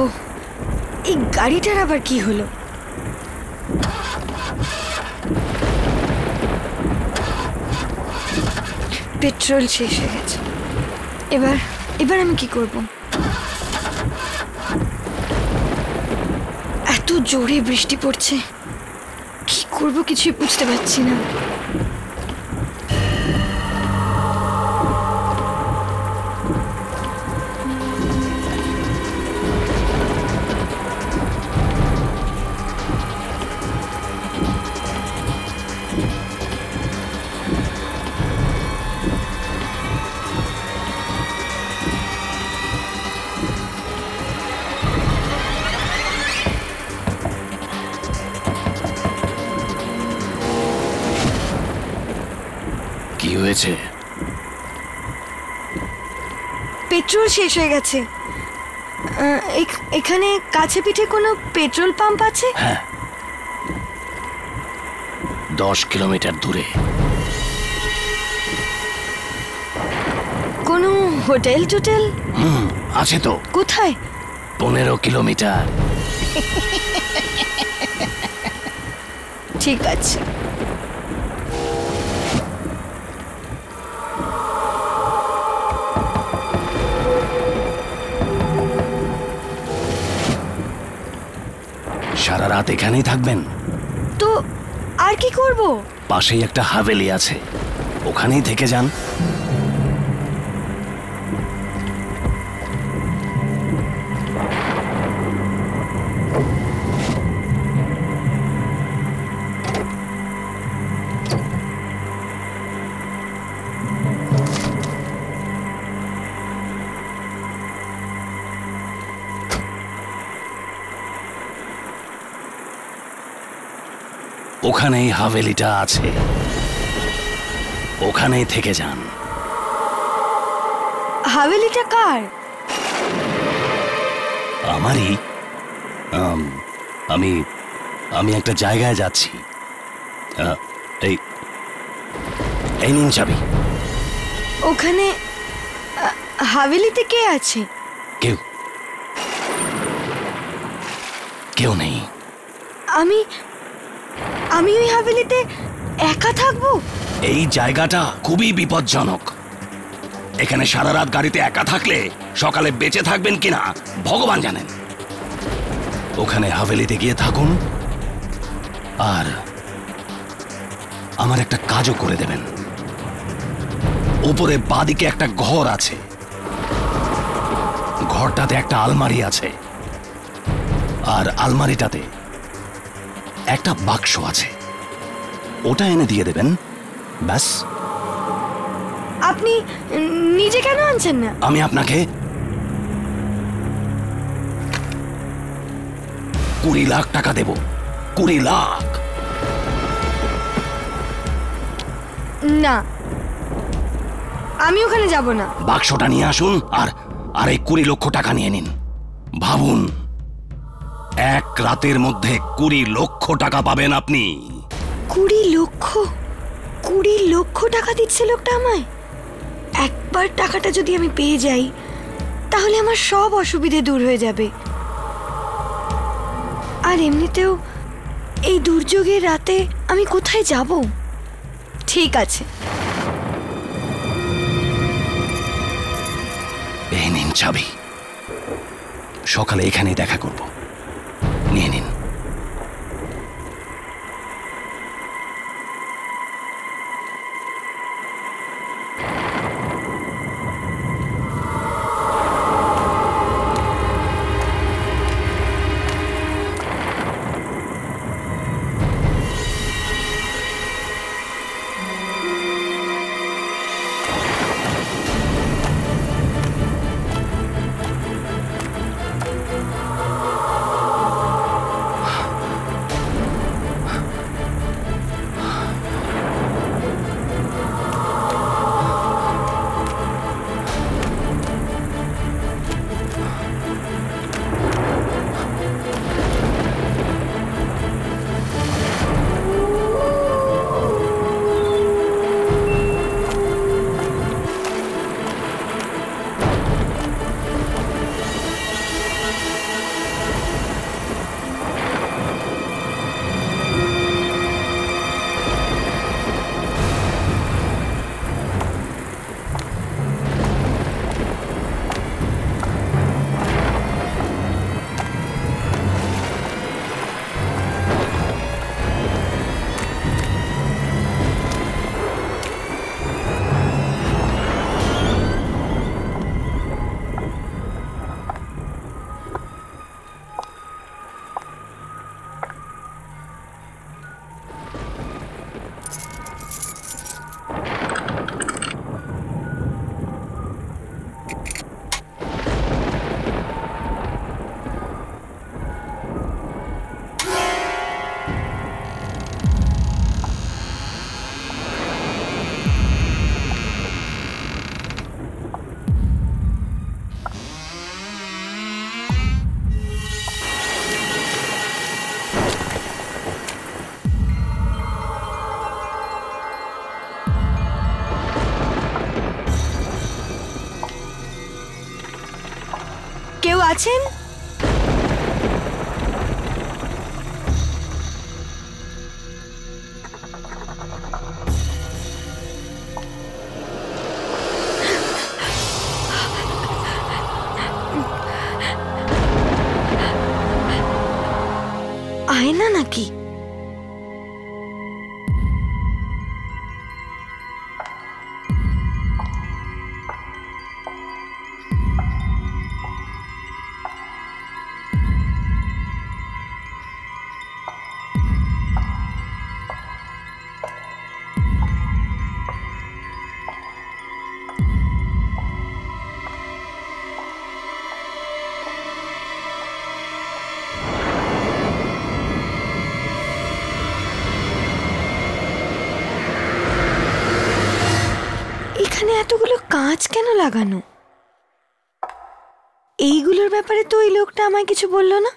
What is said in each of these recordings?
ওহ, এই গাড়িটার আবার কি হলো? পেট্রোল শেষ হয়ে গেছে। এবার আমি কি করব? এত জোরে বৃষ্টি পড়ছে, কি করব কিছুই বুঝতে পারছি না। কি হয়েছে? পেট্রোল শেষ হয়ে গেছে। এখানে কাছে পিঠে কোনো পেট্রোল পাম্প আছে? হ্যাঁ, 10 কিলোমিটার দূরে। কোনো হোটেল টোটেল? আছে তো। কোথায়? 15 কিলোমিটার। ঠিক আছে। সারা রাত এখানেই থাকবেন? তো আর কি করব? পাশেই একটা হাভেলি আছে, ওখানেই থেকে যান। ওখানেই হাভেলিটা আছে, ওখানেই থেকে যান। হাভেলিটা কার? আমারই। আমি আমি একটা জায়গায় যাচ্ছি। এই এই নিন চাবি। ওখানে হাভেলিতে কে আছে? কেউ নেই। আমি ওই হাভেলিতে একা থাকবো? এই জায়গাটা খুবই বিপজ্জনক। এখানে সারা রাত গাড়িতে একা থাকলে সকালে বেঁচে থাকবেন কিনা ভগবান জানেন। ওখানে হাভেলিতে গিয়ে থাকুন, আর আমার একটা কাজও করে দেবেন। উপরে বাঁদিকে একটা ঘর আছে, ঘরটাতে একটা আলমারি আছে, আর আলমারিটাতে একটা বাক্স আছে, ওটা এনে দিয়ে দেবেন। ব্যাস। আপনি নিজে কেন আনছেন না? আমি আপনাকে 20 লাখ টাকা দেব। 20 লাখ। না, আমি ওখানে যাব না। বাক্সটা নিয়ে আসুন, আর এই 20 লক্ষ টাকা নিয়ে নিন। ভাবুন, এক রাতের মধ্যে 20 লক্ষ টাকা পাবেন আপনি। 20 লক্ষ? 20 লক্ষ টাকা দিচ্ছে লোকটা আমায়। একবার টাকাটা যদি আমি পেয়ে যাই, তাহলে আমার সব অসুবিধে দূর হয়ে যাবে। আর এমনিতেও এই দুর্যোগের রাতে আমি কোথায় যাব? ঠিক আছে, এই নিন চাবি। সকালে এখানেই দেখা করব, নিয়ে নিন। আছেন? আয়না নাকি? এখানে এতগুলো কাঁচ কেন লাগানো? এইগুলোর ব্যাপারে তো ওই লোকটা আমায় কিছু বললো না।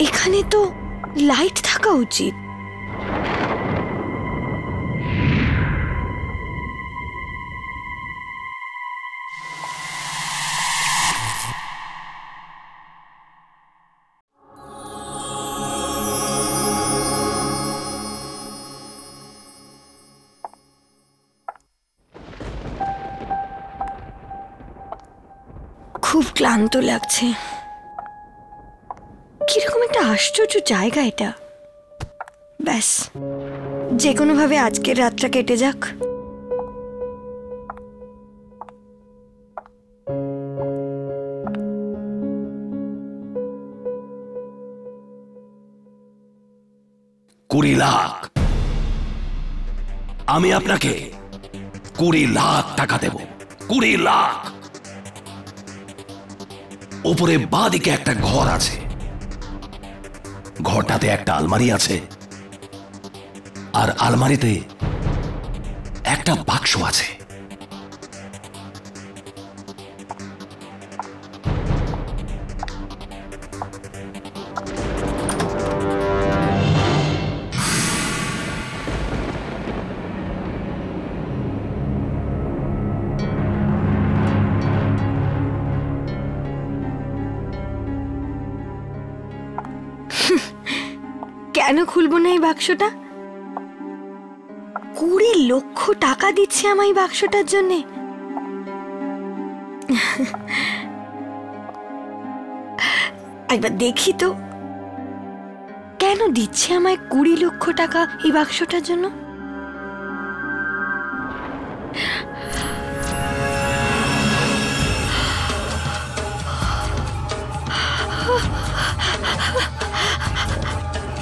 এখানে তো লাইট থাকা উচিত। খুব ক্লান্ত লাগছে। কিরকম একটা আশ্চর্য জায়গা এটা। ব্যাস, যে কোনো ভাবে আজকের রাতটা কেটে যাক। $20 লাখ। আমি আপনাকে 20 লাখ টাকা দেব। 20 লাখ। উপরে বাঁদিকে একটা ঘর আছে। ঘরটাতে একটা আলমারি আছে, আর আলমারিতে একটা বাক্স আছে। কেন খুলবো না এই বাক্সটা? 20 লক্ষ টাকা দিচ্ছে আমায় বাক্সটার জন্যে। একবার দেখি তো, কেন দিচ্ছে আমায় 20 লক্ষ টাকা এই বাক্সটার জন্য?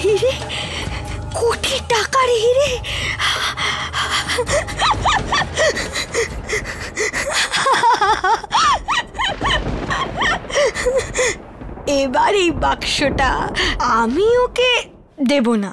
হিরে, কোটি এবার এই বাক্সটা আমি ওকে দেব না।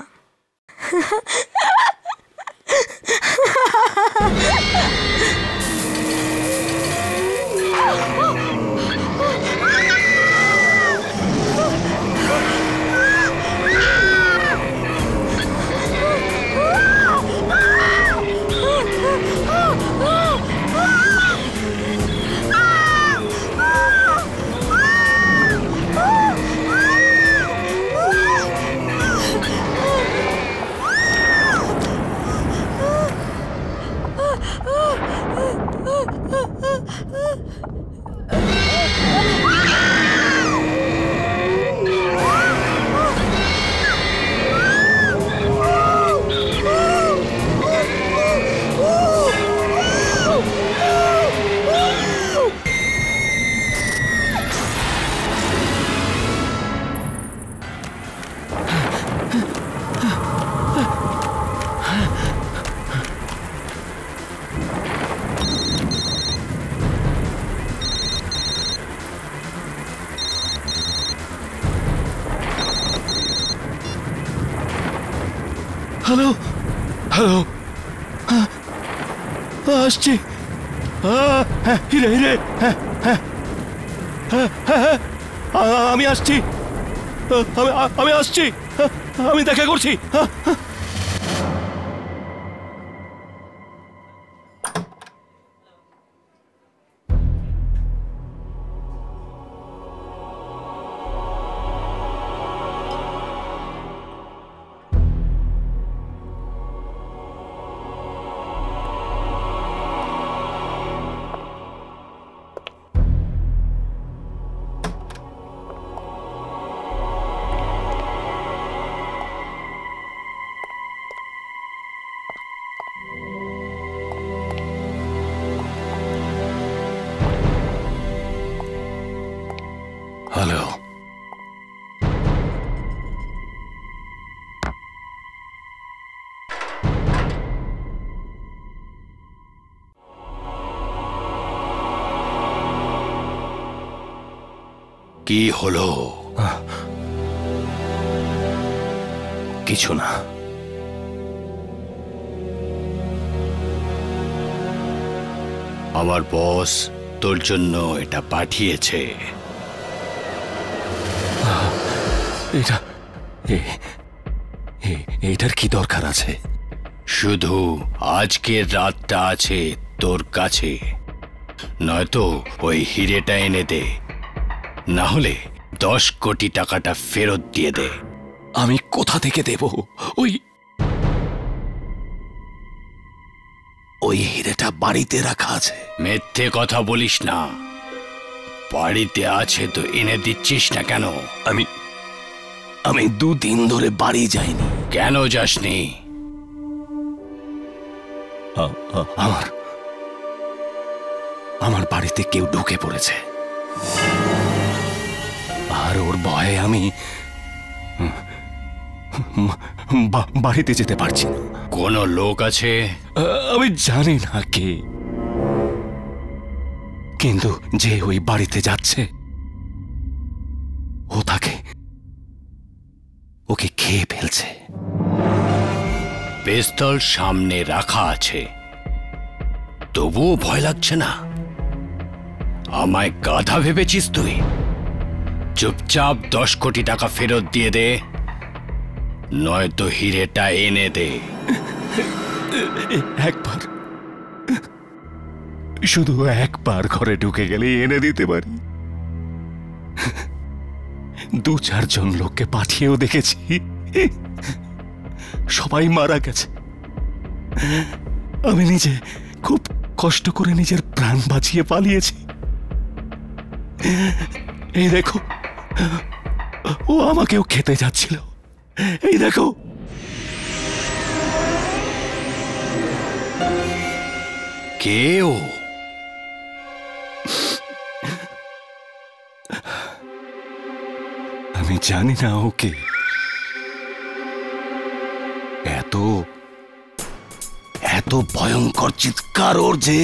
হ্যালো হ্যালো, আসছি। হিরে হিরে, আমি আসছি, আমি আসছি, আমি দেখা করছি। হ্যালো, কি হলো? কিছু না। আমার বস তোর জন্য এটা পাঠিয়েছে। এটার কি দরকার আছে? শুধু আজকের রাতটা আছে তোর কাছে, নয়তো ওই হিরেটা এনে দে, না হলে 10 কোটি টাকাটা ফেরত দিয়ে দে। আমি কোথা থেকে দেব? ওই হিরেটা বাড়িতে রাখা আছে। মিথ্যে কথা বলিস না, বাড়িতে আছে তো এনে দিচ্ছিস না কেন? আমি 2 দিন ধরে বাড়ি যাইনি। কেন যাসনি? আমার বাড়িতে কেউ ঢুকে পড়েছে, আর ওর ভয়ে আমি বাড়িতে যেতে পারছি না। কোন লোক আছে? আমি জানি না কে, কিন্তু যে ওই বাড়িতে যাচ্ছে ও ওকে খেয়ে ফেলছে। পিস্তল সামনে রাখা আছে, তবুও ভয় লাগছে না? আমায় গাধা ভেবেছিস তুই? চুপচাপ 10 কোটি টাকা ফেরত দিয়ে দে, নয়তো হিরেটা এনে দে। একবার, শুধু একবার ঘরে ঢুকে গেলে এনে দিতে পারি। 2-4 জন লোককে পাঠিয়েও দেখেছি, সবাই মারা গেছে। আমি নিজে খুব কষ্ট করে নিজের প্রাণ বাঁচিয়ে পালিয়েছি। এই দেখো, ও আমাকেও খেতে যাচ্ছিল। এই দেখো। কে ও? আমি জানি না ওকে। এত ভয়ঙ্কর চিৎকার ওর যে,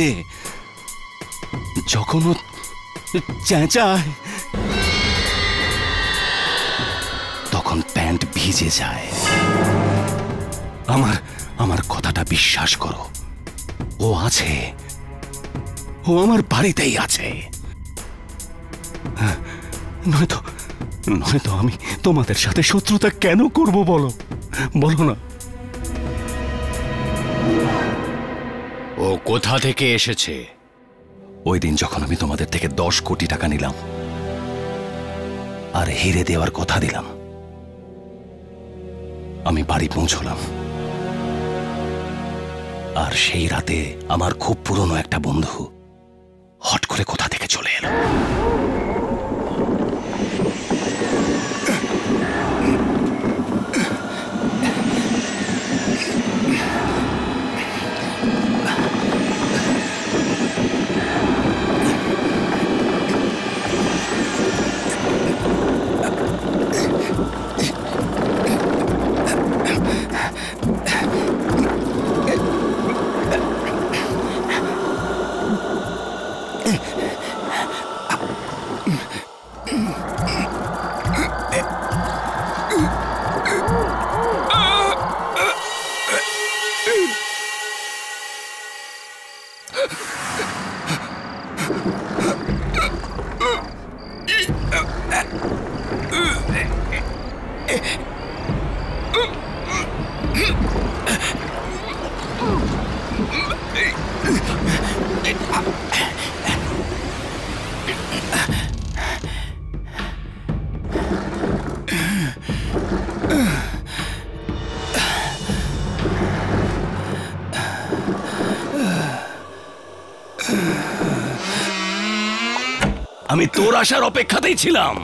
যখন ও চেঁচায় প্যান্ট ভিজে যায়। আমার আমার কথাটা বিশ্বাস করো, ও আছে, ও আমার বাড়িতেই আছে। নয়তো নয়তো আমি তোমাদের সাথে শত্রুতা কেন করব বলো, বলো না। ও কোথা থেকে এসেছে? ওই দিন যখন আমি তোমাদের থেকে 10 কোটি টাকা নিলাম আর হিরে দেওয়ার কথা দিলাম, আমি বাড়ি পৌঁছলাম, আর সেই রাতে আমার খুব পুরনো একটা বন্ধু হট করে কোথা থেকে চলে এলো। আমি তোর আসার অপেক্ষাতেই ছিলাম।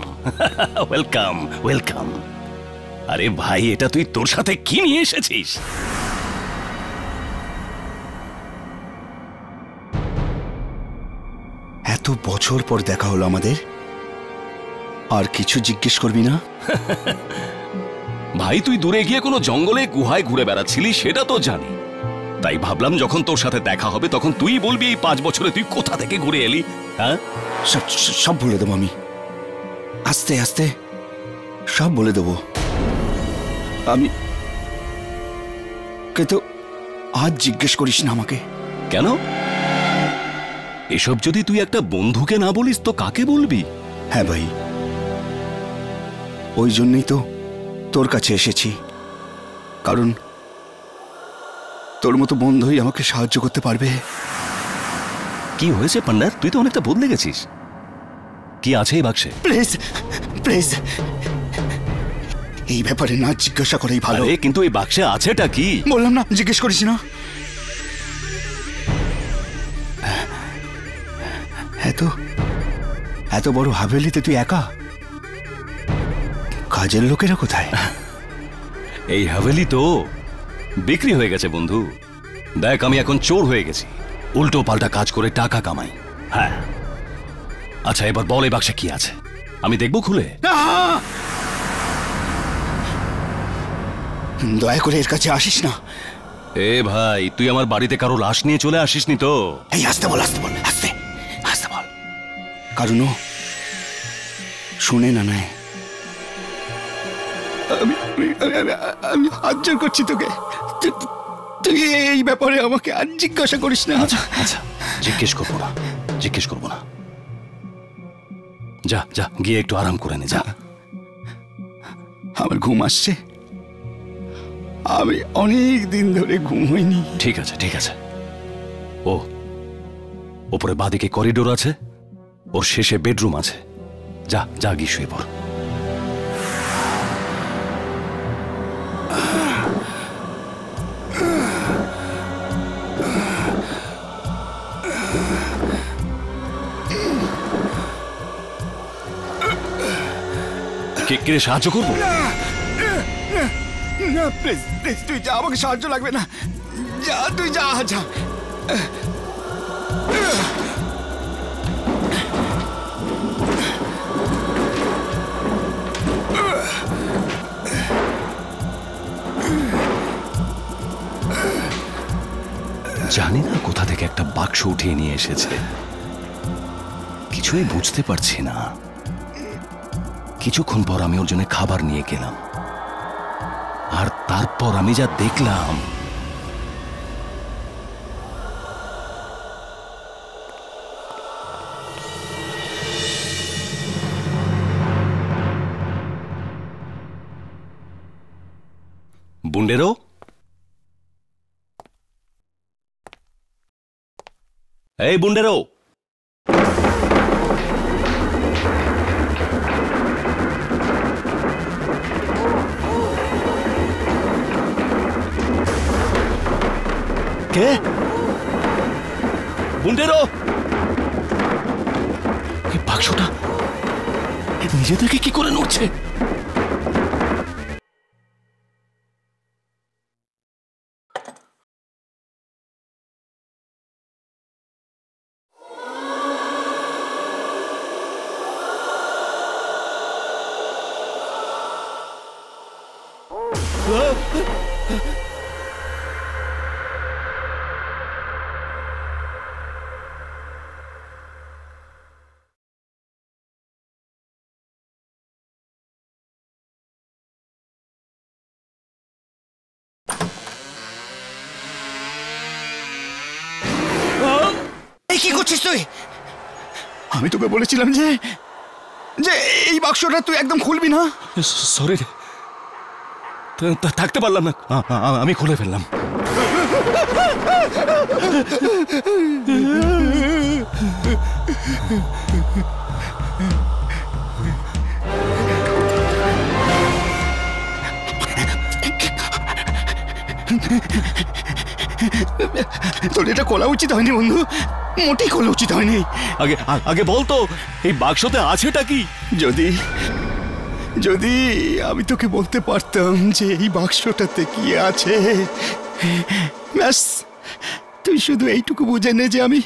Welcome welcome. আরে ভাই, এটা তুই তোর সাথে কি নিয়ে এসেছিস? এত বছর পর দেখা হলো আমাদের, আর কিছু জিজ্ঞেস করবি না? ভাই, তুই দূরে গিয়ে কোনো জঙ্গলে গুহায় ঘুরে বেড়াচ্ছিলি সেটা তো জানি, তাই ভাবলাম যখন তোর সাথে দেখা হবে তখন তুই বলবি এই 5 বছরে তুই কোথা থেকে ঘুরে এলি। হ্যাঁ, সব বলে দেবো আমি, আস্তে আস্তে সব বলে দেবো আমি। কিন্তু আজ জিজ্ঞেস করিস না আমাকে। কেন? এসব যদি তুই একটা বন্ধুকে না বলিস তো কাকে বলবি? হ্যাঁ ভাই, ওই জন্যই তো তোর কাছে এসেছি, কারণ তোর মতো বন্ধুই আমাকে সাহায্য করতে পারবে। কি হয়েছে পান্ডার? তুই তো অনেকটা বদলে গেছিস। কি আছে এই বাক্সে? প্লিজ প্লিজ, এই ব্যাপারে না জিজ্ঞাসা করেই ভালো। কিন্তু এই বাক্সে আছেটা কি? বললাম না, জিজ্ঞেস করিস না। এত বড় হাভেলিতে তুই একা? কাজের লোকেরা কোথায়? এই হাভেলি তো বিক্রি হয়ে গেছে বন্ধু। দেখ, আমি এখন চোর হয়ে গেছি, উল্টো পাল্টা কাজ করে টাকা কামাই। হ্যাঁ, আচ্ছা এবার বল এই বাক্সে কি আছে, আমি দেখবো খুলে। দয়া করে এর কাছে আসিস না। এ ভাই, তুই আমার বাড়িতে কারো লাশ নিয়ে চলে আসিসনি তো? এই আসতে বল, আসতে বল, আসতে আসতে বল, কারণ ও শুনে না নেয়। আমি হাত জোর করছি তোকে, তুই এই ব্যাপারে আমাকে আর জিজ্ঞাসা করিস না। আচ্ছা আচ্ছা, জিজ্ঞেস করবো না, জিজ্ঞেস করবো না। যা যা, গিয়ে একটু আরাম করে নে, যা। আমার ঘুম আসছে, আমি অনেক দিন ধরে ঘুম হয়নি। ঠিক আছে ঠিক আছে। ও ওপরে বাঁদিকে করিডোর আছে, ওর শেষে বেডরুম আছে। যা যা, গিয়ে শুয়ে পড়। কে সাহায্য করবো? না প্লিজ প্লিজ, তুই যা, আমাকে সাহায্য লাগবে না। যা, তুই যা যা। জানি না কোথা থেকে একটা বাক্স উঠিয়ে নিয়ে এসেছে, কিছুই বুঝতে পারছি না। কিছুক্ষণ পর আমি ওর জন্য খাবার নিয়ে গেলাম, আর তারপর আমি যা দেখলাম, বুন্ডেরো, এই বুন্ডেরো, কে? বুন্ডেরো, এই বাক্সটা নিজে থেকে কি করে নড়ছে? এই কি করছিস তুই? আমি তোকে বলেছিলাম যে যে এই বাক্সটা তুই একদম খুলবি না। সরি, থাকতে পারলাম না, আমি খুলে ফেললাম। তোর এটা খোলা উচিত হয়নি বন্ধু, মোটেই খোলা উচিত হয়নি। আগে আগে বলতো এই বাক্সতে আছেটা কি? যদি যদি আমি তোকে বলতে পারতাম যে এই বাক্সটাতে কি আছে, ব্যাস তুই শুধু এইটুকু বুঝে নে যে আমি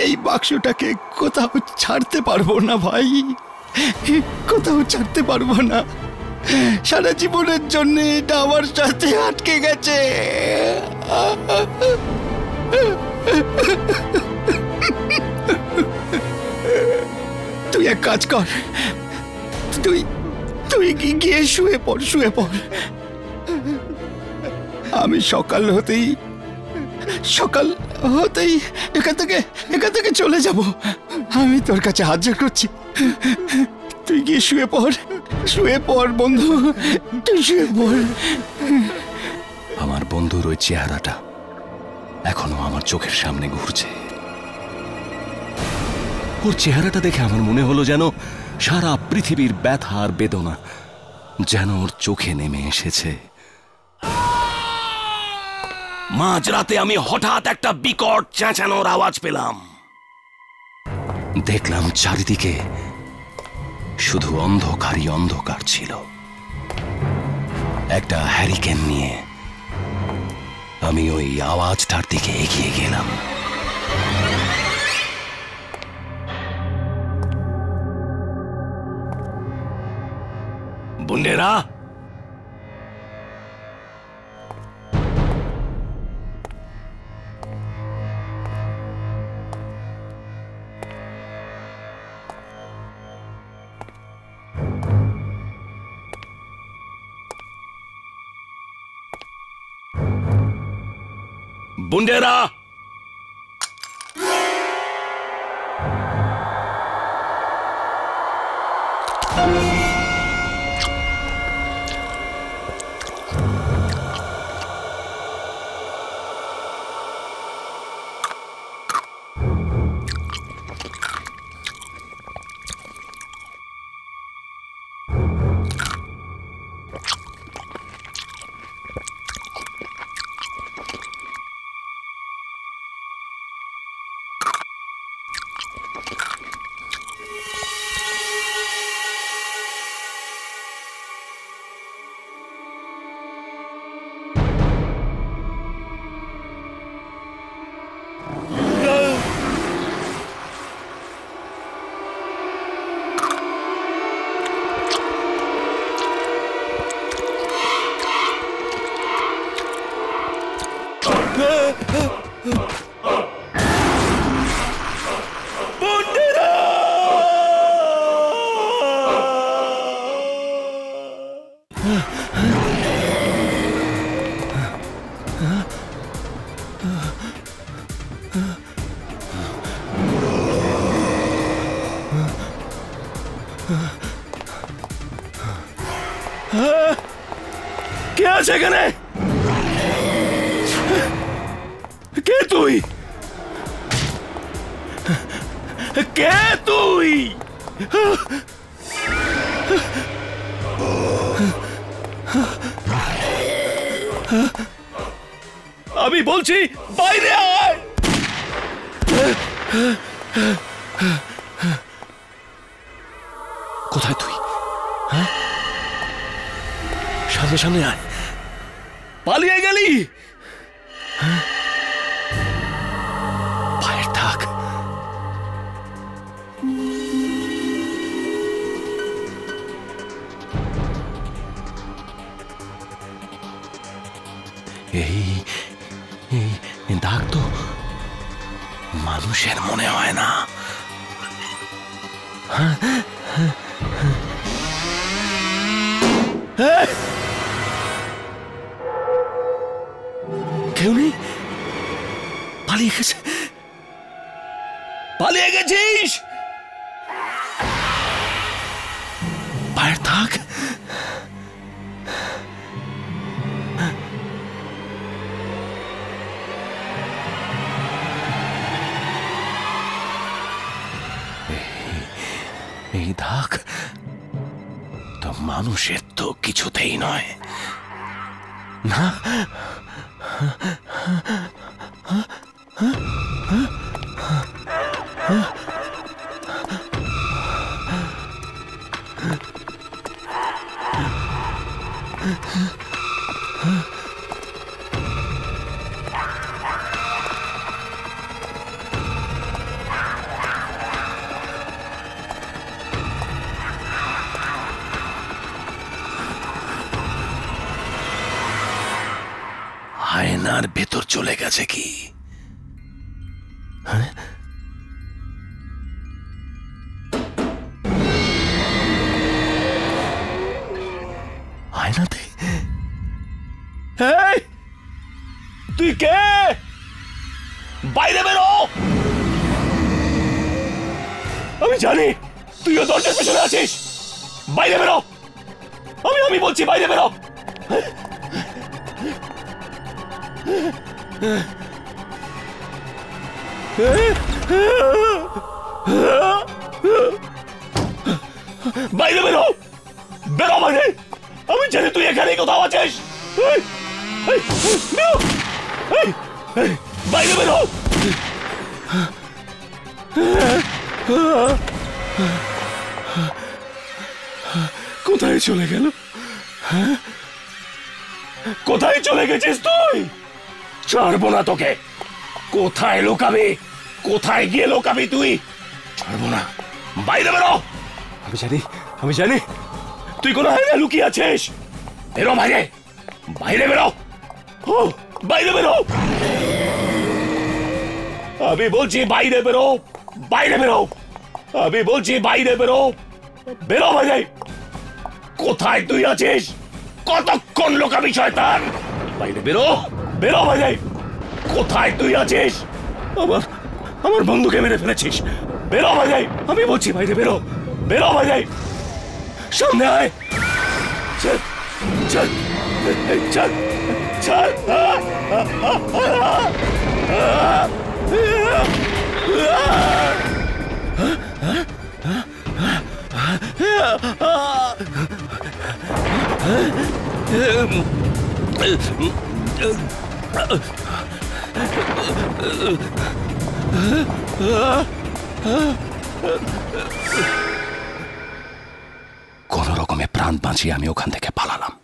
এই বাক্সটাকে কোথাও ছাড়তে পারবো না ভাই, কোথাও ছাড়তে পারবো না। সারা জীবনের জন্য এটা আমার সাথে আটকে গেছে। তুই এক কাজ কর, তুই তুই গিয়ে শুয়ে পড়, শুয়ে পড়। আমি সকাল হতেই এখান থেকে চলে যাব। আমি তোর কাছে হাত জোড় করছি, তুই গিয়ে শুয়ে পড় বন্ধু, তুই শুয়ে পড়। আমার বন্ধুর ওই চেহারাটা এখনো আমার চোখের সামনে ঘুরছে। ওর চেহারাটা দেখে আমার মনে হলো যেন সারা পৃথিবীর ব্যথা আর বেদনা যেন ওর চোখে নেমে এসেছে। মাঝরাতে আমি হঠাৎ একটা বিকট চেঁচানোর আওয়াজ পেলাম। দেখলাম চারিদিকে শুধু অন্ধকারই অন্ধকার ছিল। একটা হ্যারিকেন নিয়ে আমি ওই আওয়াজটার দিকে এগিয়ে গেলাম। বুন্ডেরা, বুন্ডেরা, কে আছে এখানে? কে তুই? কে তুই? আমি বলছি বাইরে আয়। কোথায় তুই? হ্যাঁ, সামনে সামনে আয়। পালিয়ে গেলি? পায়ের থাক। এই দাগ তো মানুষের মনে হয় না। কেউ নেই? পালিয়ে গেছে? পালিয়ে গেছিস? পায়ের থাক। এই দাগ তো মানুষের তো কিছুতেই নয় না। আয়নার ভেতর চলে গেছে কি? হ্যাঁ, আয়নাতে? তুই কে? বাইরে বেরো। আমি জানি তুইও দরজার পেছনে আছিস। বাইরে বেরো। আমি বলছি বাইরে বেরো। বাইরে বেরো। বেরো বাইরে। আমি জানি তুই এখানে কোথাও আছিস। বাইরে বেরো। কোথায় চলে গেল? কোথায় চলে গেছিস তুই? ছাড়বো না তোকে। কোথায় লুকাবি? কোথায় গিয়ে লুকাবি তুই? ছাড়বো না। বাইরে বেরো। আমি জানি তুই কোন আয়না লুকিয়ে আছিস। বেরো বাইরে। বাইরে বেরো। বাইরে বেরো। আমি বলছি বাইরে বেরো। বাইরে বেরো। আমি বলছি বাইরে বেরো। বেরো বাইরে। কোথায় তুই আছিস? কতক্ষণ লুকাবি শয়তান? বাইরে বেরো। বেরো বাইরে। কোথায় তুই আছিস? আমার বন্ধুকে মেরে ফেলেছিস। বেরো বাইরে। আমি বলছি বাইরে বেরো। বেরো বাইরে। সামনে আয়। চল চল চল চল। কোন রকমে প্রাণ বাঁচিয়ে আমি ওখান থেকে পালালাম।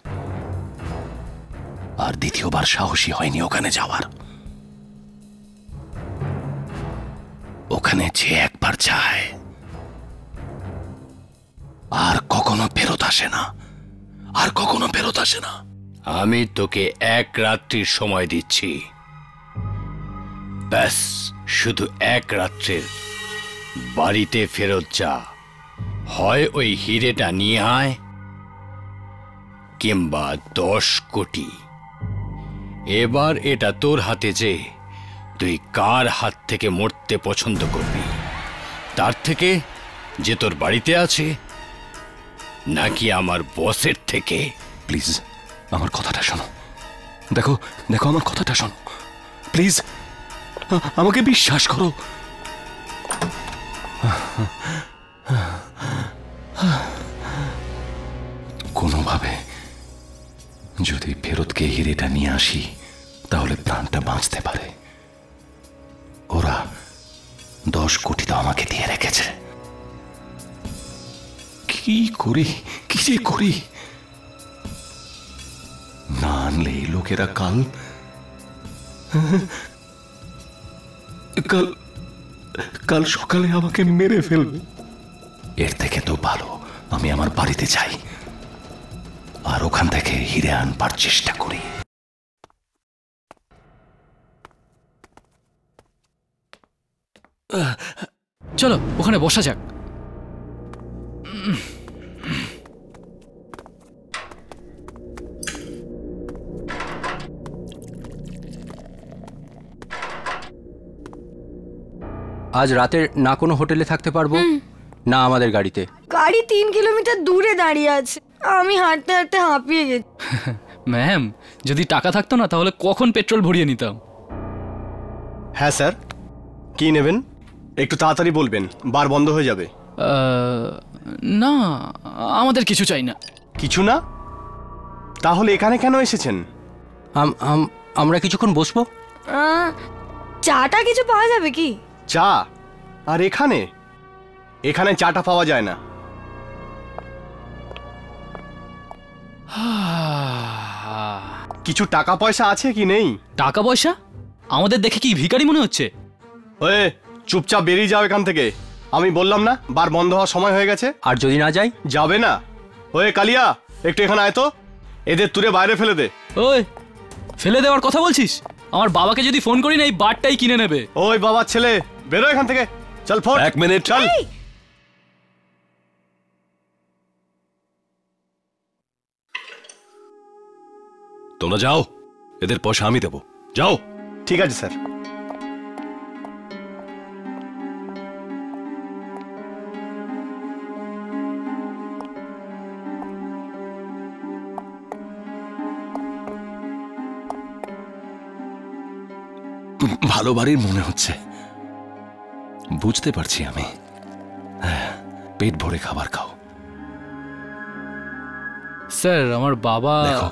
আর দ্বিতীয়বার সাহসী হয়নি ওখানে যাওয়ার। ওখানে যে একবার যায় আর কখনো ফেরত আসে না। আর কখনো ফেরত আসে না। আমি তোকে এক রাত্রির সময় দিচ্ছি। ব্যাস, শুধু এক রাত্রের বাড়িতে ফেরত যা। হয় ওই হিরেটা নিয়ে আয়, কিংবা 10 কোটি। এবার এটা তোর হাতে যে তুই কার হাত থেকে মরতে পছন্দ করবি। তার থেকে যে তোর বাড়িতে আছে, নাকি আমার বসের থেকে? প্লিজ আমার কথাটা শোনো। দেখো দেখো আমার কথাটা শোনো প্লিজ, আমাকে বিশ্বাস করো। কোনোভাবে যদি ফেরত গিয়ে হিরেটা নিয়ে আসি তাহলে প্রাণটা বাঁচতে পারে। ওরা 10 কোটি তো আমাকে দিয়ে রেখেছে। কি করি, কি যে করি? না আনলে এই লোকেরা কাল কাল কাল সকালে আমাকে মেরে ফেলবে। এর থেকে তো ভালো আমি আমার বাড়িতে যাই আর ওখান থেকে হিরে আনবার চেষ্টা করি। চলো ওখানে বসা যাক। আজ রাতের না কোনো হোটেলে থাকতে পারবো না আমাদের গাড়িতে। গাড়ি 3 কিলোমিটার দূরে দাঁড়িয়ে আছে, আমি হাঁটতে হাঁটতে হাঁপিয়ে গেছি। ম্যাম, যদি টাকা থাকতো না তাহলে কখন পেট্রোল ভরিয়ে নিতাম। হ্যাঁ স্যার, কি নেবেন একটু তাড়াতাড়ি বলবেন, বার বন্ধ হয়ে যাবে। না, আমাদের কিছু চাই না। কিছু না? তাহলে এখানে কেন এসেছেন? আমরা কিছুক্ষণ বসবো। চাটা কিছু পাওয়া যাবে কি? চা? আর এখানে এখানে চাটা পাওয়া যায় না। কিছু টাকা পয়সা আছে কি নেই? টাকা পয়সা? আমাদের দেখে কি ভিখারি মনে হচ্ছে? ওয়ে, চুপচাপ বেরিয়ে যাও এখান থেকে। আমি বললাম না বার বন্ধ হওয়ার সময় হয়ে গেছে। আর যদি না যাই? যাবে না? ওয়ে কালিয়া, একটু এখানে আয় তো, এদের তুলে বাইরে ফেলে দে। ওই, ফেলে দেওয়ার কথা বলছিস? আমার বাবাকে যদি ফোন করি না এই বারটাই কিনে নেবে। ওই বাবার ছেলে, বেরো এখান থেকে। চল ফোন। 1 মিনিট। চল। তোমরা যাও, এদের পয়সা আমি দেবো। যাও। ঠিক আছে স্যার। ভালো বাড়ির মনে হচ্ছে, বুঝতে পারছি আমি। হ্যাঁ, পেট ভরে খাবার খাও। স্যার, আমার বাবা। দেখো,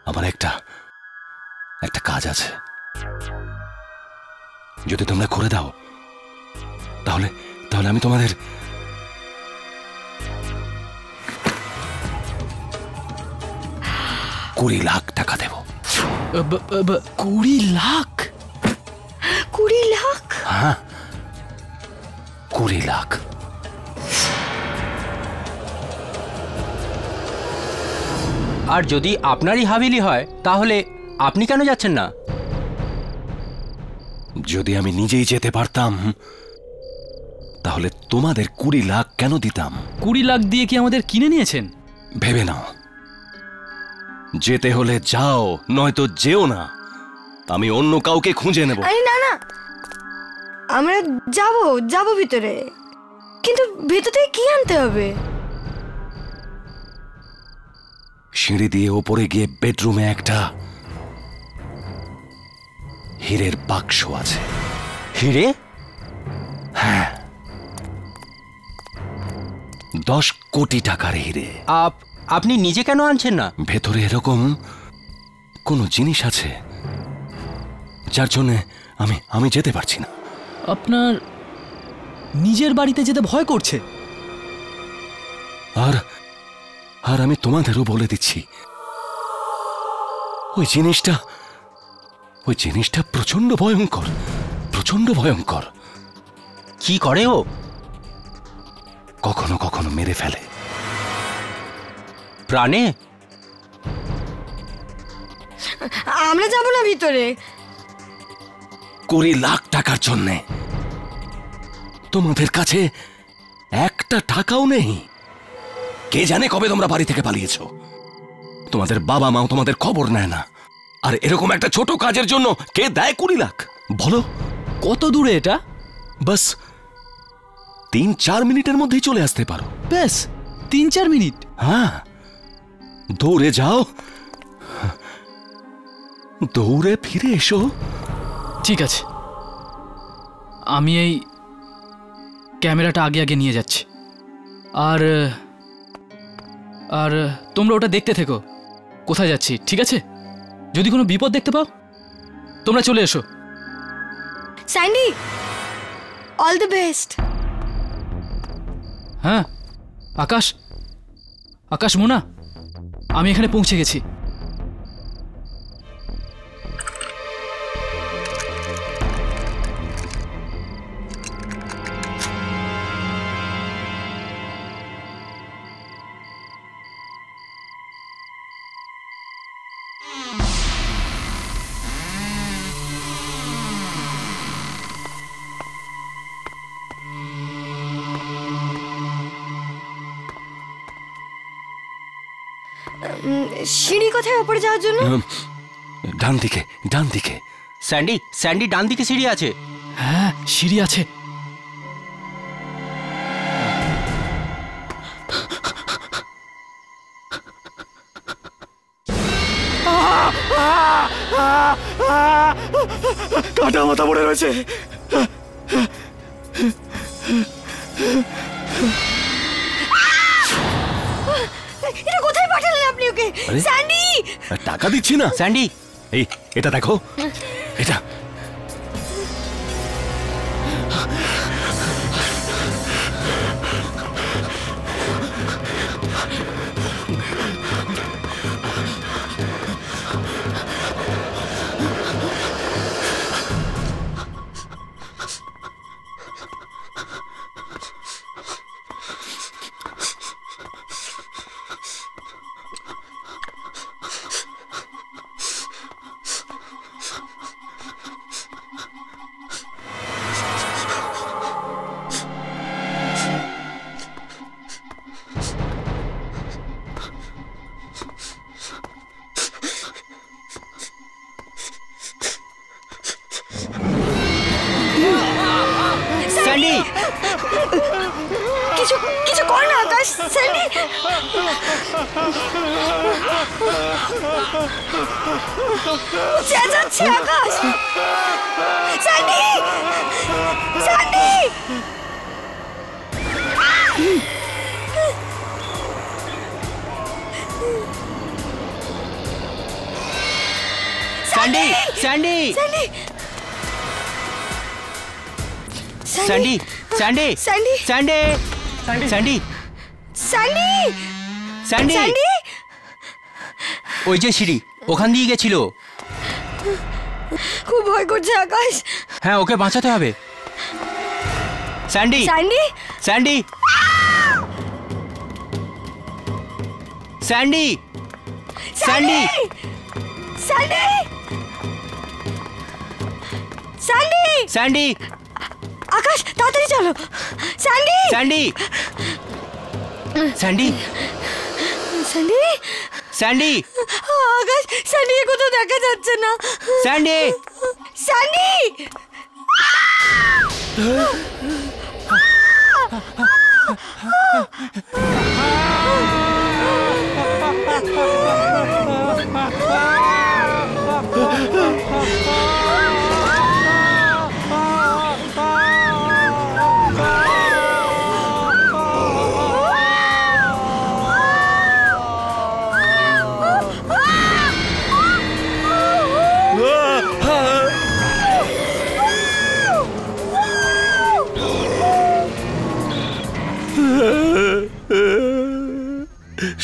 আমার একটা কাজ আছে, যদি তোমরা করে দাও তাহলে তাহলে আমি তোমাদের $20 লাখ দেব। 20 লাখ? 20 লাখ? হ্যাঁ, 20 লাখ। আর যদি আপনারই হাভেলি হয় তাহলে আপনি কেন যাচ্ছেন না? যদি আমি নিজেই যেতে পারতাম তাহলে তোমাদের 20 লাখ কেন দিতাম? 20 লাখ দিয়ে কি আমাদের কিনে নিয়েছেন? ভেবে নাও, যেতে হলে যাও, নয়তো যেও না। আমি অন্য কাউকে খুঁজে নেব। আরে না না, আমরা যাব ভিতরে, কিন্তু ভেতর থেকে কি আনতে হবে? সিঁড়ি দিয়ে ওপরে গিয়ে বেডরুমে একটা হীরের বাক্স আছে। হিরে? হ্যাঁ, 10 কোটি টাকার হিরে। আপনি নিজে কেন আনছেন না? ভেতরে এরকম কোনো জিনিস আছে যার জন্য আমি যেতে পারছি না। আপনার নিজের বাড়িতে যেতে ভয় করছে? আর আমি তোমাদেরও বলে দিচ্ছি, ওই জিনিসটা প্রচন্ড ভয়ঙ্কর, প্রচন্ড ভয়ঙ্কর। কি করে ও? কখনো কখনো মেরে ফেলে। প্রাণে? আমরা যাব না ভিতরে। 20 লাখ টাকার জন্যে তোমাদের কাছে একটা টাকাও নেই। কে জানে কবে তোমরা বাড়ি থেকে পালিয়েছো। তোমাদের বাবা মাও তোমাদের খবর নেয় না। আর এরকম একটা ছোট কাজের জন্য কে দেয় 20 লাখ? বলো কত দূরে এটা? বাস 3-4 মিনিটের মধ্যেই চলে আসতে পারো। ব্যাস 3-4 মিনিট? হ্যাঁ, দৌড়ে যাও, দৌড়ে ফিরে এসো। ঠিক আছে, আমি এই ক্যামেরাটা আগে আগে নিয়ে যাচ্ছি, আর আর তোমরা ওটা দেখতে থেকো কোথায় যাচ্ছি, ঠিক আছে? যদি কোনো বিপদ দেখতে পাও তোমরা চলে এসো। Sandy, all the best. হ্যাঁ আকাশ, আকাশ, মোনা, আমি এখানে পৌঁছে গেছি। সিঁড়ি কোথায় ওপরে যাওয়ার জন্য? ডান দিকে, ডান দিকে। স্যান্ডি, স্যান্ডি, ডান দিকে সিঁড়ি আছে। হ্যাঁ, সিঁড়ি আছে। কাটা মাথা পড়ে রয়েছে। এটা কোথায় পাঠালেন আপনি ওকে? স্যান্ডি, টাকা দিচ্ছি না। স্যান্ডি, এই এটা দেখো, এটা স্যান্ডি, কিছু কিছু কর না আকাশ। স্যান্ডি, চেঁচাচ্ছে Akash. Sandy, Sandy, Sandy, Sandy, Sandy, Sandy, Sandy, Sandy, Sandy, Sandy, Sandy, Sandy. ওই যে সিঁড়ি, ওখান দিয়ে গেছিল। খুব ভয় করছে আকাশ। হ্যাঁ, ওকে বাঁচাতে হবে। Sandy, Sandy, Sandy, Sandy, Sandy, Sandy, Sandy, Sandy, Akash তাড়াতাড়ি চলো। Sandy, Sandy, Sandy, Sandy, Sandy, Akash, Sandy কোথাও দেখা যাচ্ছে না। স্যান্ডি, স্যান্ডি,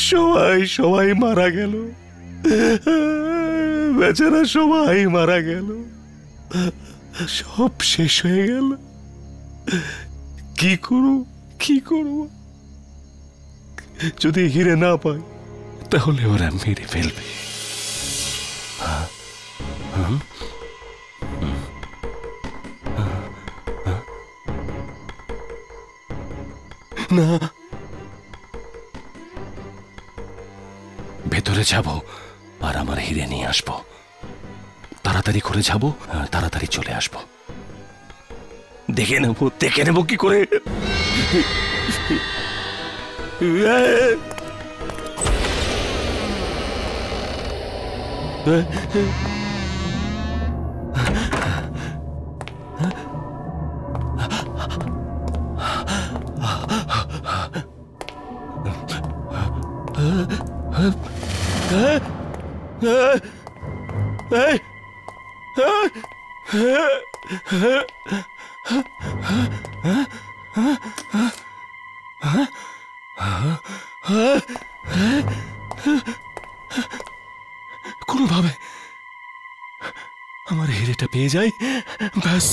সবাই সবাই মারা গেল, বেচারা সবাই মারা গেল, সব শেষ হয়ে গেল। কি করব, কি করব? যদি হিরে না পাই তাহলে ওরা মেরে ফেলবে। না, ভেতরে যাব আর আমার হিরে নিয়ে আসবো। তাড়াতাড়ি করে যাব, তাড়াতাড়ি চলে আসবো। দেখে নেবো কি করে। কোনোভাবে আমার হিরেটা পেয়ে যাই, ব্যাস।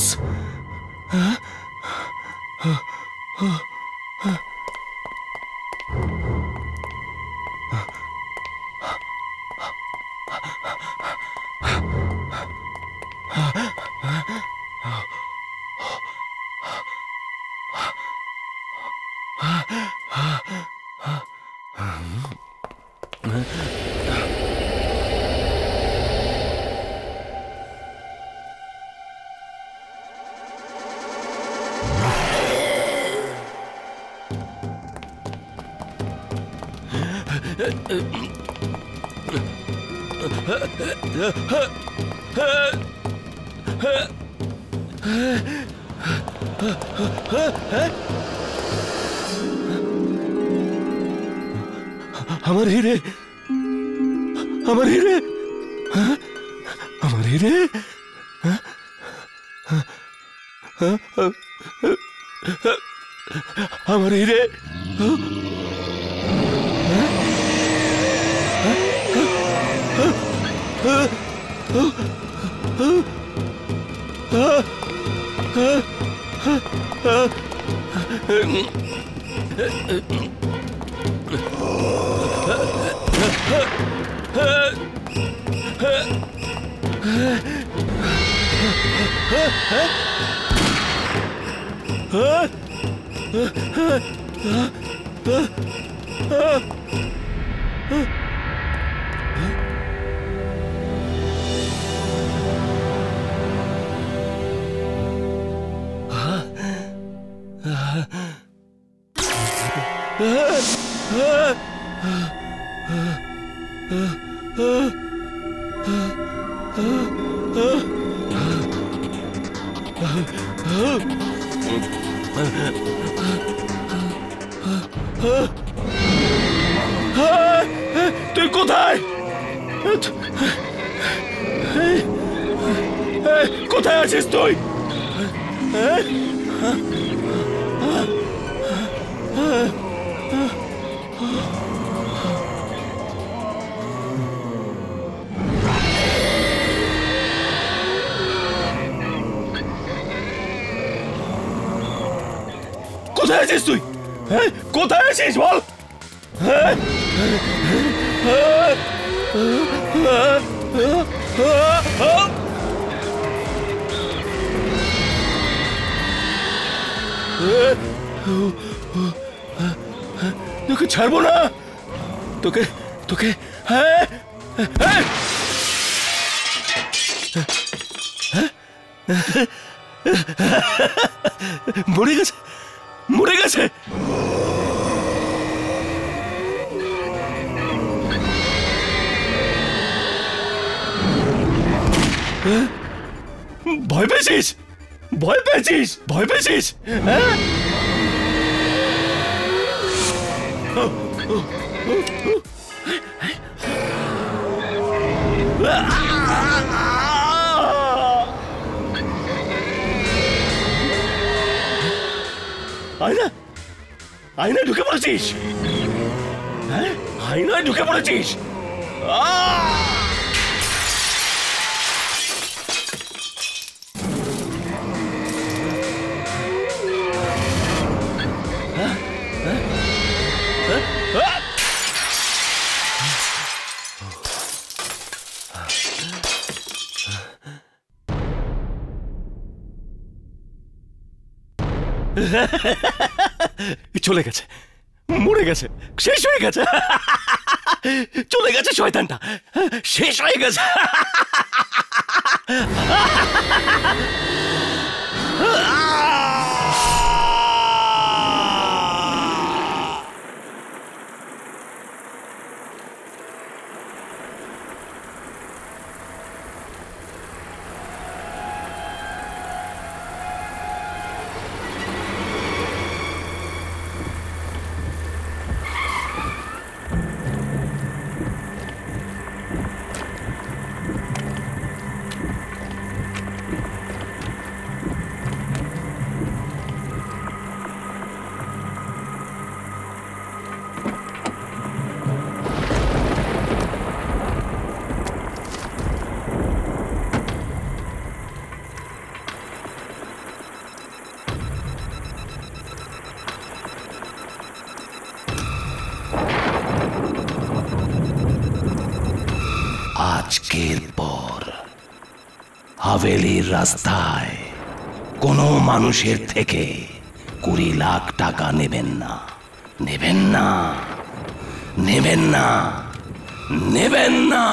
আমার হিরে, আমার হিরে, আমার হিরে, আমার হিরে। তুই কোথায়? কোথায় আছিস তুই? কোথায় আছিস তুই? কোথায় আছিস বল? তোকে ছাড়বো না, তোকে তোকে মরে গেছে, মরে গেছে। ভয় পেয়েছিস, ভয় পেয়েছিস, ভয় পেয়েছিস? আয়না, আয়না ঢুকে পড়েছিস? হ্যাঁ, আয়নায় ঢুকে পড়েছিস? চলে গেছে, মরে গেছে, শেষ হয়ে গেছে, চলে গেছে শয়তানটা, শেষ হয়ে গেছে। আজকের পর হাভেলির রাস্তায় কোনো মানুষের থেকে 20 লাখ টাকা নেবেন না, নেবেন না, নেবেন না, নেবেন না।